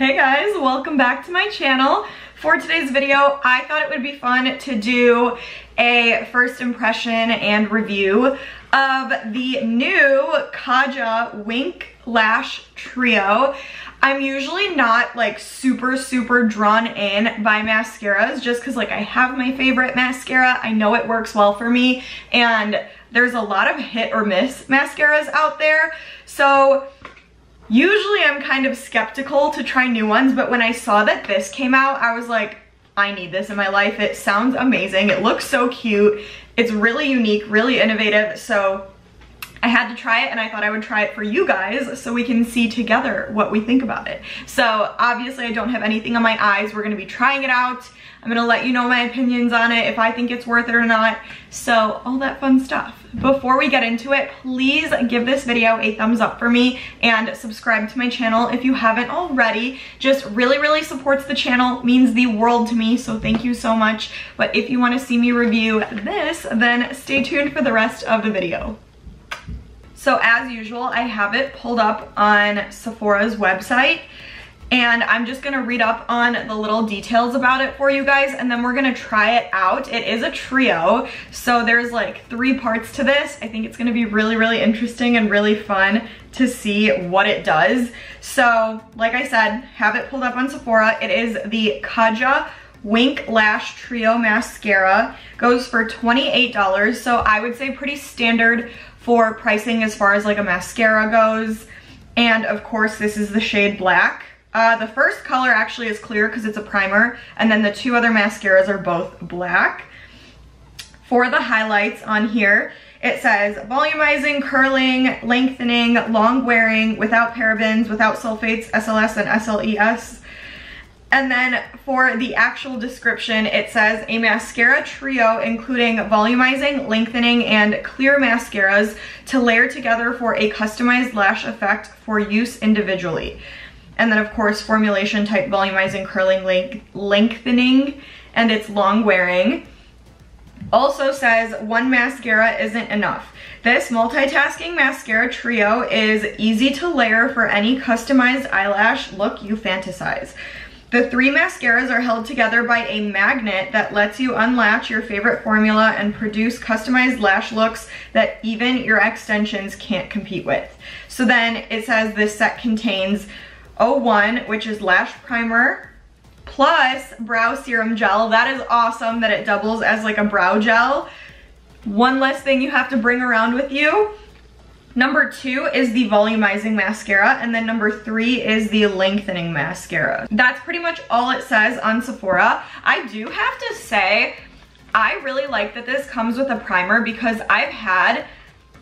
Hey guys, welcome back to my channel. For today's video, I thought it would be fun to do a first impression and review of the new Kaja Wink Lash Trio. I'm usually not like super drawn in by mascaras just because like I have my favorite mascara. I know it works well for me and there's a lot of hit or miss mascaras out there. So usually I'm kind of skeptical to try new ones, but when I saw that this came out, I was like, I need this in my life. It sounds amazing. It looks so cute. It's really unique, really innovative. So I had to try it and I thought I would try it for you guys so we can see together what we think about it. So obviously I don't have anything on my eyes. We're gonna be trying it out. I'm gonna let you know my opinions on it, if I think it's worth it or not. So all that fun stuff. Before we get into it, please give this video a thumbs up for me and subscribe to my channel if you haven't already. Just really supports the channel, means the world to me, so thank you so much. But if you wanna see me review this, then stay tuned for the rest of the video. So as usual, I have it pulled up on Sephora's website and I'm just gonna read up on the little details about it for you guys and then we're gonna try it out. It is a trio, so there's like 3 parts to this. I think it's gonna be really interesting and really fun to see what it does. So like I said, have it pulled up on Sephora. It is the Kaja Wink Lash Trio Mascara. Goes for $28, so I would say pretty standard for pricing as far as like a mascara goes. And of course this is the shade black. The first color actually is clear because it's a primer, and then the 2 other mascaras are both black. For the highlights on here, it says volumizing, curling, lengthening, long wearing, without parabens, without sulfates, SLS and SLES. And then for the actual description, it says a mascara trio including volumizing, lengthening, and clear mascaras to layer together for a customized lash effect for use individually. And then of course formulation type volumizing, curling, lengthening, and it's long wearing. Also says one mascara isn't enough. This multitasking mascara trio is easy to layer for any customized eyelash look you fantasize. The 3 mascaras are held together by a magnet that lets you unlatch your favorite formula and produce customized lash looks that even your extensions can't compete with. So then it says this set contains 01, which is lash primer, plus brow serum gel. That is awesome that it doubles as like a brow gel. One less thing you have to bring around with you. Number 2 is the volumizing mascara, and then number 3 is the lengthening mascara. That's pretty much all it says on Sephora. I do have to say, I really like that this comes with a primer because I've had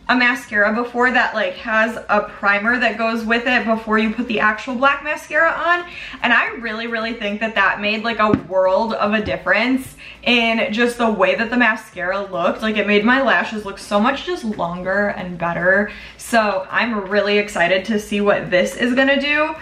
a mascara before that like has a primer that goes with it before you put the actual black mascara on, and I really think that that made like a world of a difference in just the way that the mascara looked. Like it made my lashes look so much just longer and better. So I'm really excited to see what this is gonna do.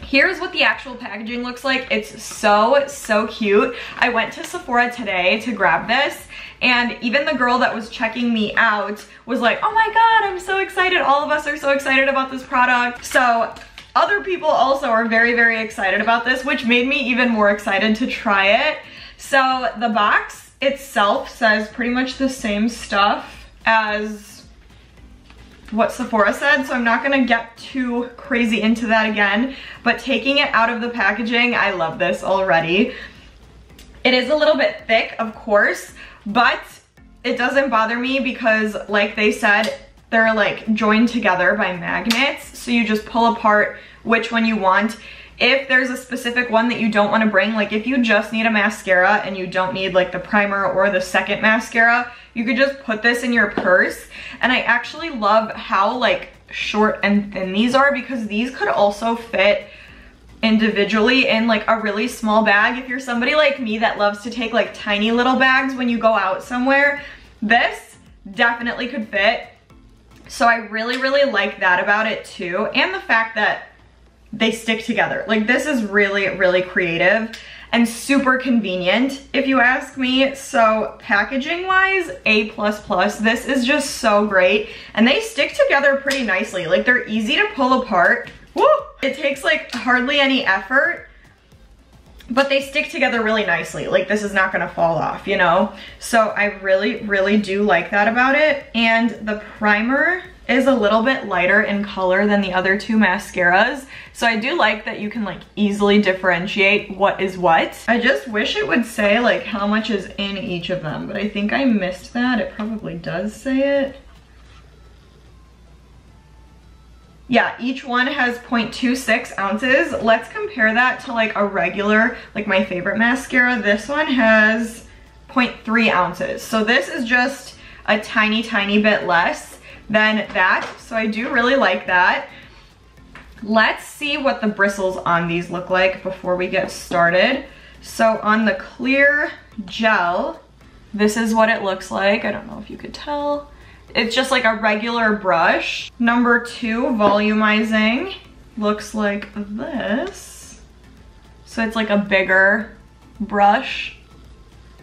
Here's what the actual packaging looks like. It's so cute. I went to Sephora today to grab this, and even the girl that was checking me out was like, oh my god, I'm so excited. All of us are so excited about this product. So other people also are very excited about this, which made me even more excited to try it. So the box itself says pretty much the same stuff as what Sephora said, so I'm not gonna get too crazy into that again, but taking it out of the packaging, I love this already. It is a little bit thick, of course, but it doesn't bother me because like they said, they're like joined together by magnets, so you just pull apart which one you want. If there's a specific one that you don't want to bring, like if you just need a mascara and you don't need like the primer or the second mascara, you could just put this in your purse. And I actually love how like short and thin these are because these could also fit individually in like a really small bag. If you're somebody like me that loves to take like tiny little bags when you go out somewhere, this definitely could fit. So I really like that about it too. And the fact that they stick together. Like this is really creative and super convenient if you ask me. So packaging wise, A++. This is just so great and they stick together pretty nicely. Like they're easy to pull apart. Woo! It takes like hardly any effort, but they stick together really nicely. Like this is not gonna fall off, you know? So I really, really do like that about it. And the primer is a little bit lighter in color than the other two mascaras. So I do like that you can like easily differentiate what is what. I just wish it would say like how much is in each of them, but I think I missed that. It probably does say it. Yeah, each one has 0.26 ounces. Let's compare that to like a regular, like my favorite mascara. This one has 0.3 ounces. So this is just a tiny, tiny bit less than that. So I do really like that. Let's see what the bristles on these look like before we get started. So on the clear gel, this is what it looks like. I don't know if you could tell. It's just like a regular brush. Number 2, volumizing, looks like this. So it's like a bigger brush.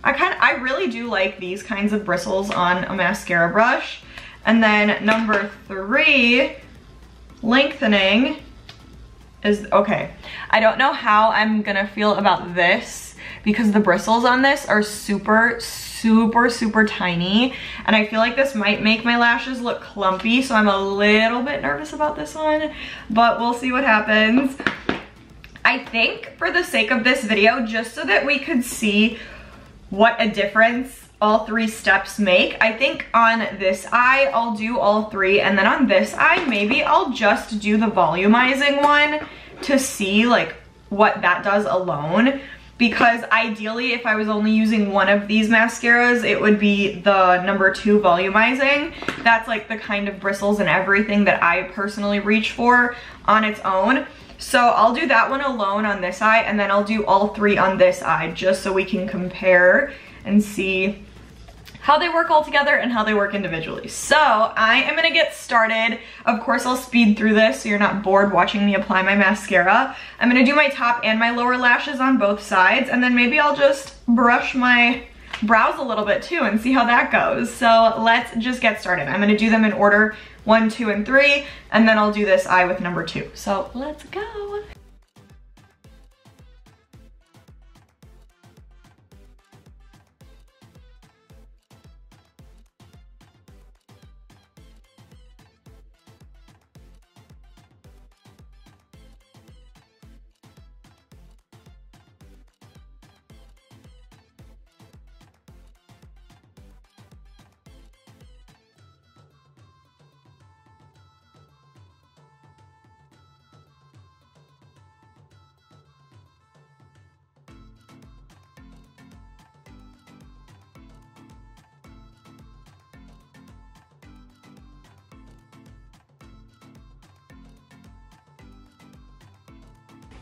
I really do like these kinds of bristles on a mascara brush. And then number 3, lengthening is, okay. I don't know how I'm gonna feel about this because the bristles on this are super tiny, and I feel like this might make my lashes look clumpy, so I'm a little bit nervous about this one, but we'll see what happens. I think for the sake of this video, just so that we could see what a difference all 3 steps make, I think on this eye I'll do all 3, and then on this eye maybe I'll just do the volumizing one to see like what that does alone. Because ideally, if I was only using one of these mascaras, it would be the number 2 volumizing. That's like the kind of bristles and everything that I personally reach for on its own. So I'll do that one alone on this eye, and then I'll do all 3 on this eye, just so we can compare and see how they work all together and how they work individually. So I am gonna get started. Of course, I'll speed through this so you're not bored watching me apply my mascara. I'm gonna do my top and my lower lashes on both sides, and then maybe I'll just brush my brows a little bit too and see how that goes. So let's just get started. I'm gonna do them in order 1, 2, and 3, and then I'll do this eye with number 2. So let's go.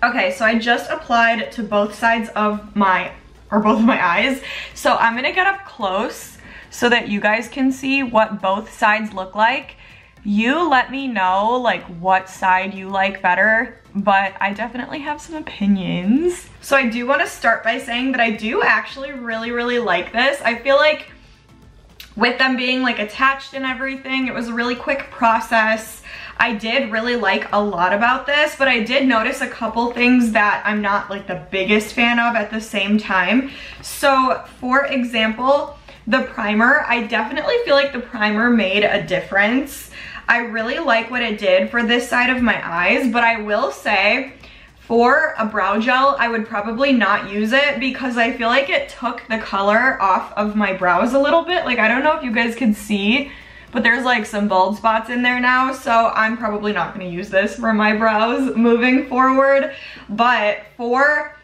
Okay, so I just applied to both sides of my, or both of my eyes. So I'm gonna get up close so that you guys can see what both sides look like. You let me know like what side you like better, but I definitely have some opinions. So I do want to start by saying that I do actually really like this. I feel like with them being like attached and everything, it was a really quick process. I did really like a lot about this, but I did notice a couple things that I'm not like the biggest fan of at the same time. So for example, the primer, I definitely feel like the primer made a difference. I really like what it did for this side of my eyes, but I will say for a brow gel, I would probably not use it because I feel like it took the color off of my brows a little bit. Like, I don't know if you guys can see, but there's like some bald spots in there now, so I'm probably not gonna use this for my brows moving forward. But for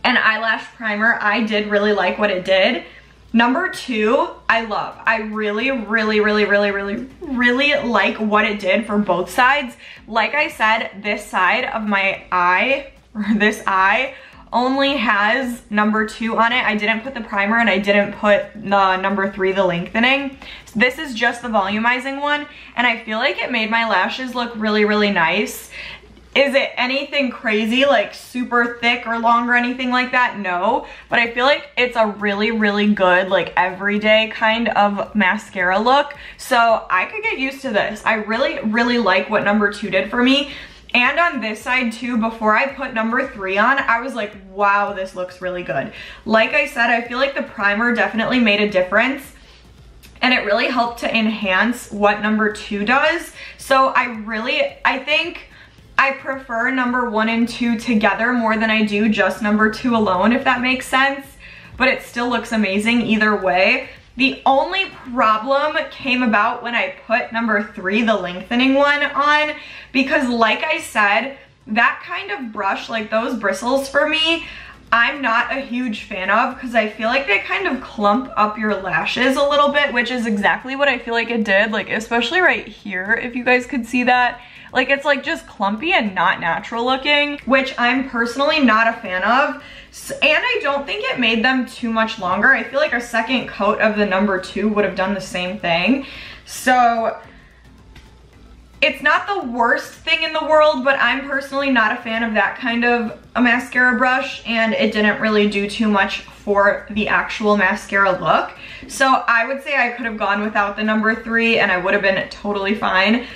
an eyelash primer, I did really like what it did. Number 2, I love. I really like what it did for both sides. Like I said, this side of my eye, or this eye, only has number 2 on it. I didn't put the primer and I didn't put the number 3, the lengthening. This is just the volumizing one, and I feel like it made my lashes look really nice. Is it anything crazy, like super thick or long or anything like that? No, but I feel like it's a really good, like everyday kind of mascara look. So I could get used to this. I really like what number 2 did for me. And on this side too, before I put number 3 on, I was like, wow, this looks really good. Like I said, I feel like the primer definitely made a difference, and it really helped to enhance what number 2 does. So I think I prefer number 1 and 2 together more than I do just number 2 alone, if that makes sense. But it still looks amazing either way. The only problem came about when I put number 3, the lengthening one, on, because like I said, that kind of brush, like those bristles for me, I'm not a huge fan of, because I feel like they kind of clump up your lashes a little bit, which is exactly what I feel like it did, like especially right here, if you guys could see that. Like it's like just clumpy and not natural looking, which I'm personally not a fan of. And I don't think it made them too much longer. I feel like a second coat of the number 2 would have done the same thing. So it's not the worst thing in the world, but I'm personally not a fan of that kind of a mascara brush, and it didn't really do too much for the actual mascara look. So I would say I could have gone without the number 3 and I would have been totally fine.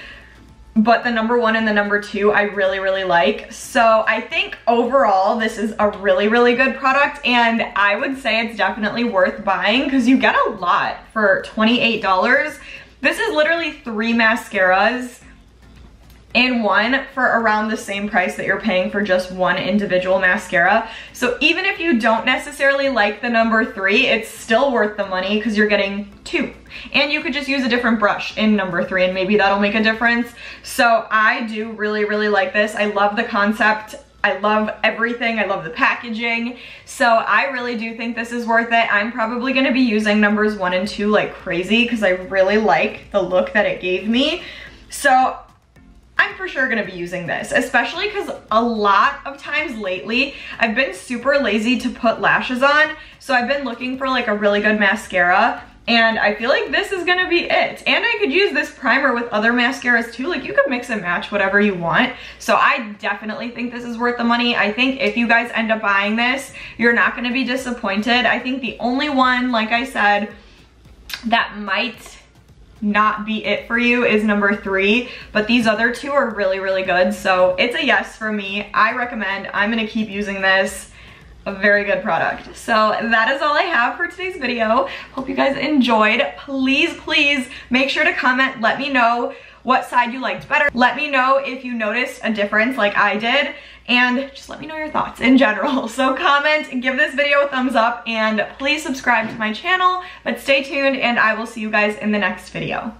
But the number 1 and the number 2 I really, really like. So I think overall this is a really, really good product, and I would say it's definitely worth buying because you get a lot for $28. This is literally 3 mascaras in one for around the same price that you're paying for just one individual mascara. So even if you don't necessarily like the number 3, it's still worth the money because you're getting 2. And you could just use a different brush in number 3 and maybe that'll make a difference. So I do really, really like this. I love the concept. I love everything. I love the packaging. So I really do think this is worth it. I'm probably gonna be using numbers 1 and 2 like crazy because I really like the look that it gave me. So I'm for sure gonna be using this, especially because a lot of times lately, I've been super lazy to put lashes on. So I've been looking for like a really good mascara, and I feel like this is gonna be it. And I could use this primer with other mascaras too. Like you could mix and match whatever you want. So I definitely think this is worth the money. I think if you guys end up buying this, you're not gonna be disappointed. I think the only one, like I said, that might not be it for you is number 3, but these other 2 are really, really good. So it's a yes for me. I recommend. I'm gonna keep using this. A very good product. So that is all I have for today's video. Hope you guys enjoyed. Please, please make sure to comment. Let me know what side you liked better. Let me know if you noticed a difference like I did, and just let me know your thoughts in general. So comment, give this video a thumbs up, and please subscribe to my channel. But stay tuned, and I will see you guys in the next video.